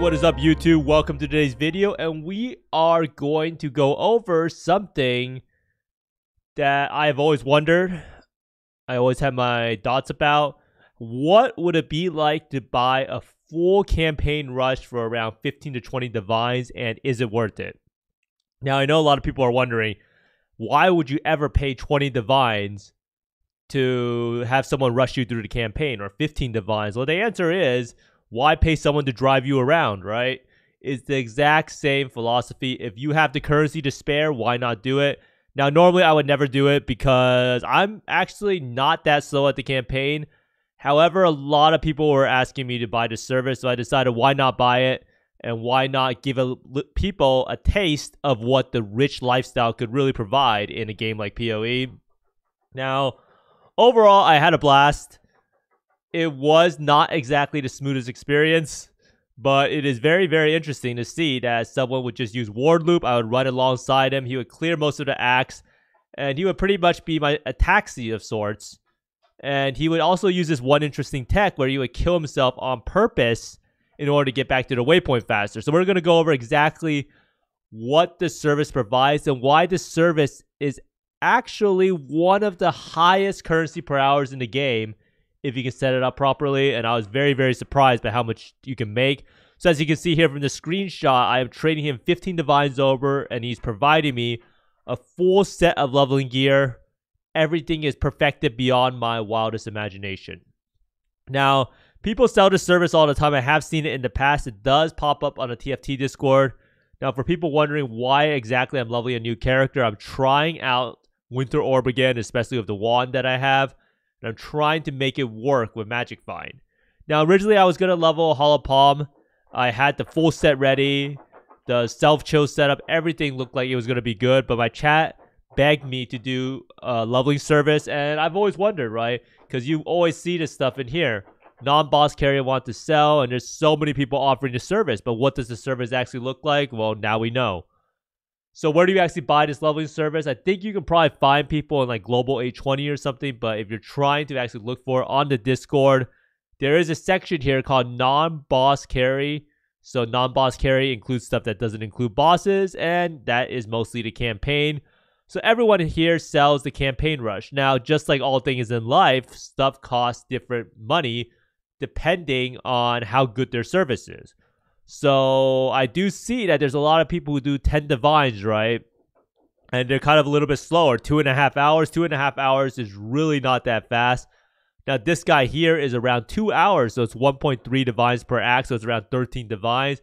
what is up YouTube? Welcome to today's video, and we are going to go over something that I have always wondered. I always have my thoughts about. What would it be like to buy a full campaign rush for around 15 to 20 divines, and is it worth it? Now, I know a lot of people are wondering, why would you ever pay 20 divines to have someone rush you through the campaign, or 15 divines? Well, the answer is, why pay someone to drive you around, right? It's the exact same philosophy. If you have the currency to spare, why not do it? Now, normally I would never do it because I'm actually not that slow at the campaign. However, a lot of people were asking me to buy the service, so I decided why not buy it, and why not give people a taste of what the rich lifestyle could really provide in a game like PoE. Now, overall, I had a blast. It was not exactly the smoothest experience, but it is very, very interesting to see that someone would just use ward loop. I would run alongside him. He would clear most of the acts, and he would pretty much be a taxi of sorts. And he would also use this one interesting tech where he would kill himself on purpose in order to get back to the waypoint faster. So we're going to go over exactly what the service provides and why the service is actually one of the highest currency per hours in the game if you can set it up properly. And I was very, very surprised by how much you can make. So as you can see here from the screenshot, I am trading him 15 divines over, and he's providing me a full set of leveling gear. Everything is perfected beyond my wildest imagination. Now, people sell this service all the time. I have seen it in the past. It does pop up on a TFT Discord. Now, for people wondering why exactly I'm leveling a new character, I'm trying out Winter Orb again, especially with the wand that I have. And I'm trying to make it work with Magic Find. Now, originally I was going to level Hollow Palm. I had the full set ready. The self-chill setup, everything looked like it was going to be good. But my chat begged me to do a leveling service. And I've always wondered, right? Because you always see this stuff in here. Non-boss carrier want to sell, and there's so many people offering the service. But what does the service actually look like? Well, now we know. So where do you actually buy this leveling service? I think you can probably find people in like Global 820 or something. But if you're trying to actually look for it on the Discord, there is a section here called non-boss carry. So non-boss carry includes stuff that doesn't include bosses, and that is mostly the campaign. So everyone here sells the campaign rush. Now, just like all things in life, stuff costs different money depending on how good their service is. So I do see that there's a lot of people who do 10 divines, right? And they're kind of a little bit slower. 2.5 hours. 2.5 hours is really not that fast. Now, this guy here is around 2 hours. So it's 1.3 divines per act. So it's around 13 divines.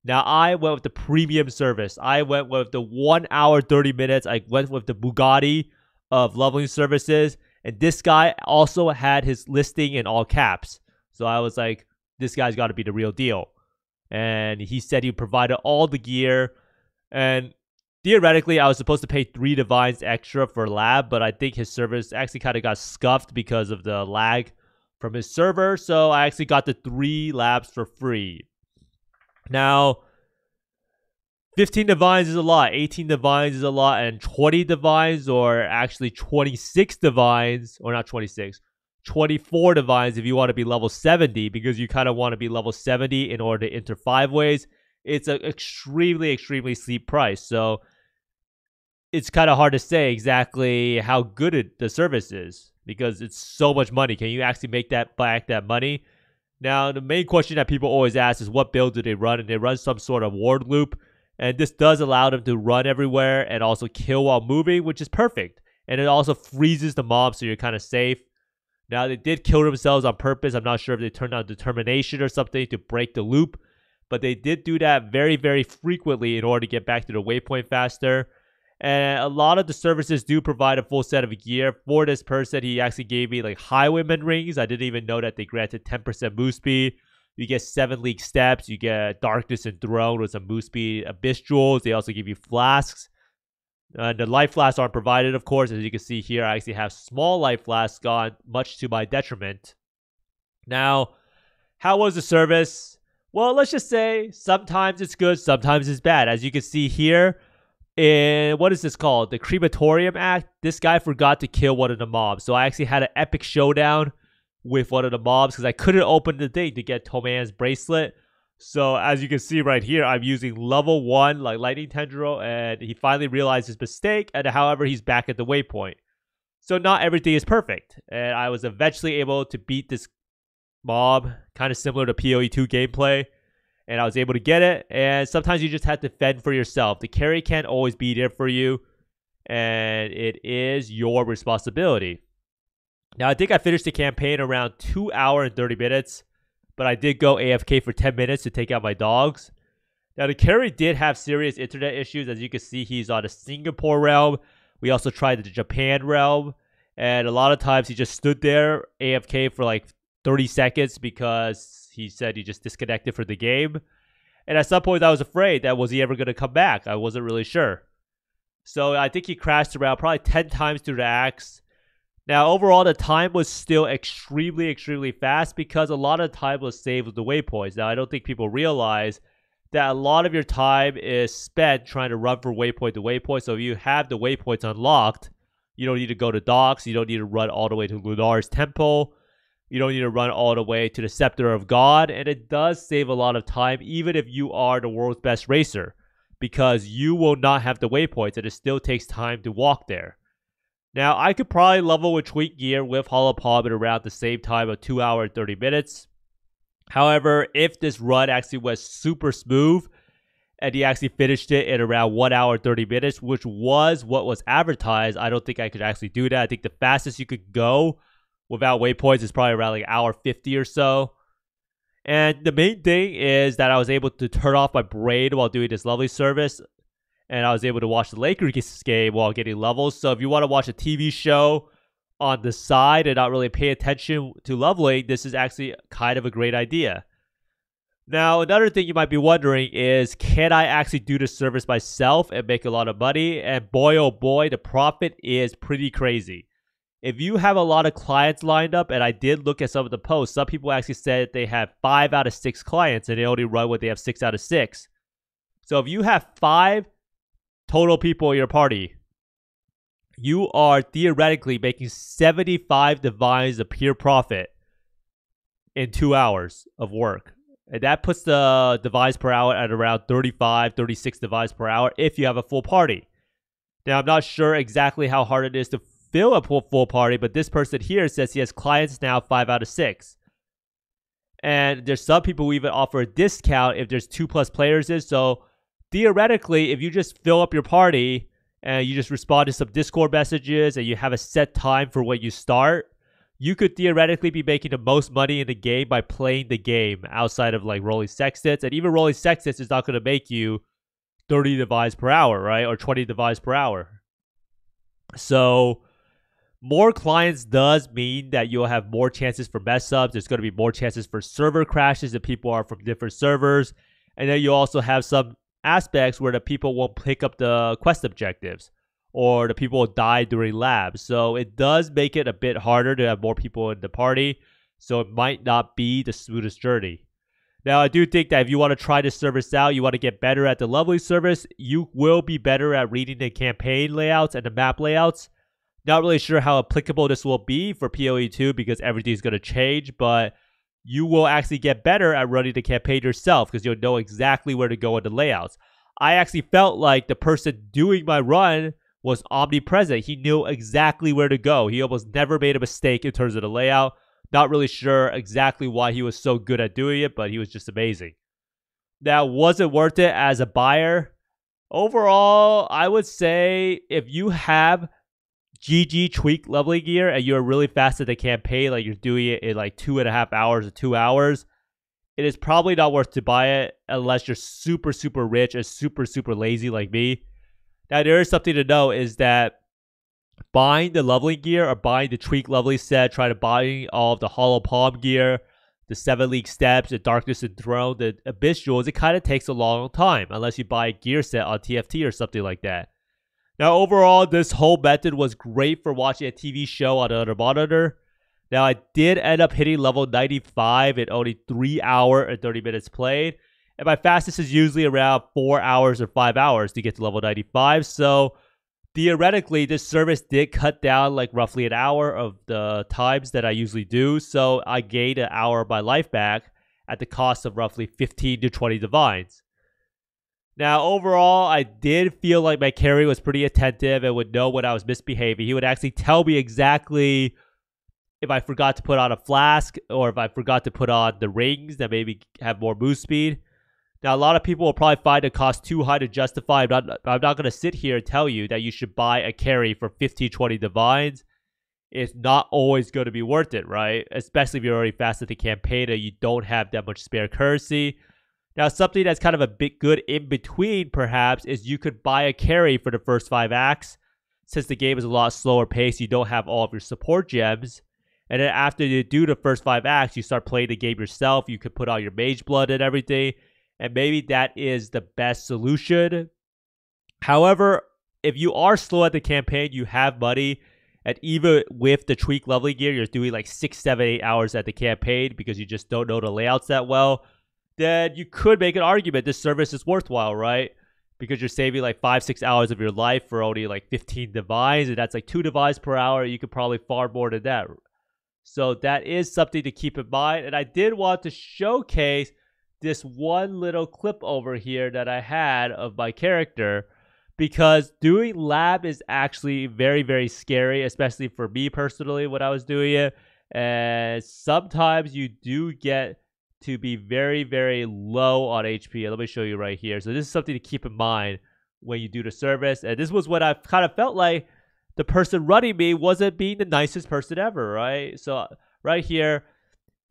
Now, I went with the premium service. I went with the 1 hour, 30 minutes. I went with the Bugatti of leveling services. And this guy also had his listing in all caps. So I was like, this guy's got to be the real deal. And he said he provided all the gear. And theoretically, I was supposed to pay 3 divines extra for lab. But I think his service actually kind of got scuffed because of the lag from his server. So I actually got the 3 labs for free. Now, 15 divines is a lot. 18 divines is a lot. And 20 divines, or actually 26 divines, or not 26. 24 divines if you want to be level 70, because you kind of want to be level 70 in order to enter 5 ways. It's an extremely, extremely steep price. So it's kind of hard to say exactly how good the service is, because it's so much money. Can you actually make back that money? Now, the main question that people always ask is what build do they run? And they run some sort of ward loop. And this does allow them to run everywhere and also kill while moving, which is perfect. And it also freezes the mob, so you're kind of safe. Now, they did kill themselves on purpose. I'm not sure if they turned on determination or something to break the loop. But they did do that very, very frequently in order to get back to the waypoint faster. And a lot of the services do provide a full set of gear. For this person, he actually gave me like Highwayman rings. I didn't even know that they granted 10% move speed. You get 7 league steps. You get Darkness Enthroned with some move speed. Abyss Jewels. They also give you flasks. The life flasks aren't provided, of course. As you can see here, I actually have small life flasks gone, much to my detriment. Now, how was the service? Well, let's just say sometimes it's good, sometimes it's bad. As you can see here, in, what is this called? The Crematorium Act. This guy forgot to kill one of the mobs. So I actually had an epic showdown with one of the mobs because I couldn't open the thing to get Toman's bracelet. So as you can see right here, I'm using level 1 like lightning tendril, and he finally realized his mistake, and however he's back at the waypoint. So not everything is perfect, and I was eventually able to beat this mob, kind of similar to PoE 2 gameplay, and I was able to get it. And sometimes you just have to fend for yourself. The carry can't always be there for you, and it is your responsibility. Now, I think I finished the campaign around 2 hours and 30 minutes, but I did go AFK for 10 minutes to take out my dogs. Now, the carry did have serious internet issues. As you can see, he's on a Singapore realm. We also tried the Japan realm, and a lot of times he just stood there AFK for like 30 seconds because he said he just disconnected from the game. And at some point I was afraid that was he ever going to come back. I wasn't really sure. So I think he crashed around probably 10 times through the axe. Now overall the time was still extremely fast because a lot of time was saved with the waypoints. Now I don't think people realize that a lot of your time is spent trying to run from waypoint to waypoint. So if you have the waypoints unlocked, you don't need to go to docks. You don't need to run all the way to Lunar's temple. You don't need to run all the way to the Scepter of God. And it does save a lot of time, even if you are the world's best racer, because you will not have the waypoints, and it still takes time to walk there. Now, I could probably level with Tweak Gear with Hollow Palm at around the same time of 2 hours and 30 minutes. However, if this run actually was super smooth and he actually finished it in around 1 hour and 30 minutes, which was what was advertised, I don't think I could actually do that. I think the fastest you could go without waypoints is probably around like 1:50 or so. And the main thing is that I was able to turn off my brain while doing this lovely service, and I was able to watch the Lakers game while getting levels. So if you want to watch a TV show on the side and not really pay attention to leveling, this is actually kind of a great idea. Now, another thing you might be wondering is, can I actually do this service myself and make a lot of money? And boy, oh boy, the profit is pretty crazy. If you have a lot of clients lined up, and I did look at some of the posts, some people actually said they have 5 out of 6 clients and they only run what they have 6 out of 6. So if you have 5 total people in your party, you are theoretically making 75 divines of pure profit in 2 hours of work. And that puts the divines per hour at around 35, 36 divines per hour if you have a full party. Now, I'm not sure exactly how hard it is to fill a full party, but this person here says he has clients now 5 out of 6. And there's some people who even offer a discount if there's 2+ players in. So theoretically, if you just fill up your party and you just respond to some Discord messages and you have a set time for when you start, you could theoretically be making the most money in the game by playing the game outside of like rolling sextants. And even rolling sextants is not going to make you 30 divines per hour, right? Or 20 divines per hour. So more clients does mean that you'll have more chances for mess ups. There's going to be more chances for server crashes if people are from different servers. And then you also have some aspects where the people won't pick up the quest objectives, or the people will die during labs. So it does make it a bit harder to have more people in the party. So it might not be the smoothest journey. Now, I do think that if you want to try this service out, you want to get better at the leveling service, you will be better at reading the campaign layouts and the map layouts. Not really sure how applicable this will be for PoE 2 because everything's going to change, but you will actually get better at running the campaign yourself because you'll know exactly where to go in the layouts. I actually felt like the person doing my run was omnipresent. He knew exactly where to go. He almost never made a mistake in terms of the layout. Not really sure exactly why he was so good at doing it, but he was just amazing. Now, was it worth it as a buyer? Overall, I would say if you have GG tweak leveling gear and you're really fast at the campaign, like you're doing it in like 2.5 hours or 2 hours, it is probably not worth to buy it unless you're super rich and super lazy like me. Now, there is something to know is that buying the leveling gear or buying the tweak leveling set, try to buy all of the Hollow Palm gear, the 7 League Steps, the Darkness Enthroned, the Abyss Jewels, it kind of takes a long time unless you buy a gear set on TFT or something like that. Now, overall, this whole method was great for watching a TV show on another monitor. Now, I did end up hitting level 95 in only 3 hours and 30 minutes played. And my fastest is usually around 4 hours or 5 hours to get to level 95. So, theoretically, this service did cut down like roughly an hour of the times that I usually do. So, I gained an hour of my life back at the cost of roughly 15 to 20 divines. Now, overall, I did feel like my carry was pretty attentive and would know when I was misbehaving. He would actually tell me exactly if I forgot to put on a flask or if I forgot to put on the rings that maybe have more move speed. Now, a lot of people will probably find the cost too high to justify. I'm not going to sit here and tell you that you should buy a carry for 15, 20 divines. It's not always going to be worth it, right? Especially if you're already fast at the campaign and you don't have that much spare currency. Now, something that's kind of a bit good in between, perhaps, is you could buy a carry for the first 5 acts. Since the game is a lot slower pace, you don't have all of your support gems. And then after you do the first 5 acts, you start playing the game yourself. You could put on your mage blood and everything. And maybe that is the best solution. However, if you are slow at the campaign, you have money, and even with the tweak leveling gear, you're doing like 6, 7, 8 hours at the campaign because you just don't know the layouts that well, then you could make an argument this service is worthwhile, right? Because you're saving like 5, 6 hours of your life for only like 15 divines, and that's like 2 divines per hour. You could probably farm more than that. So that is something to keep in mind. And I did want to showcase this one little clip over here that I had of my character, because doing lab is actually very, very scary, especially for me personally when I was doing it. And sometimes you do get to be very, very low on HP. Let me show you right here. So this is something to keep in mind when you do the service. And this was what I kind of felt like the person running me wasn't being the nicest person ever, right? So right here,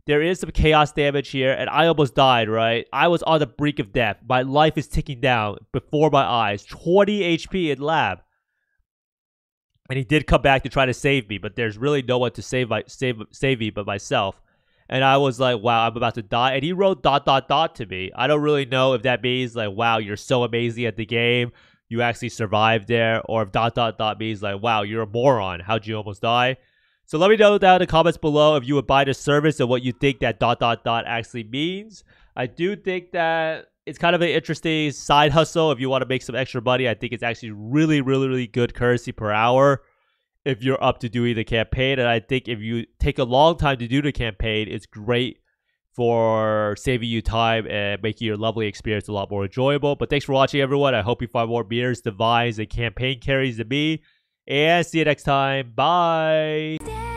there is some chaos damage here, and I almost died, right? I was on the brink of death. My life is ticking down before my eyes. 20 HP in lab. And he did come back to try to save me, but there's really no one to save me but myself. And I was like, wow, I'm about to die. And he wrote ... to me. I don't really know if that means like, wow, you're so amazing at the game, you actually survived there, or if ... means like, wow, you're a moron, how'd you almost die? So let me know down in the comments below if you would buy the service and what you think that ... actually means. I do think that it's kind of an interesting side hustle if you want to make some extra money. I think it's actually really, really, really good currency per hour if you're up to doing the campaign. And I think if you take a long time to do the campaign, it's great for saving you time and making your leveling experience a lot more enjoyable. But thanks for watching, everyone. I hope you find more mirrors, divines, and campaign carries than me. And see you next time. Bye.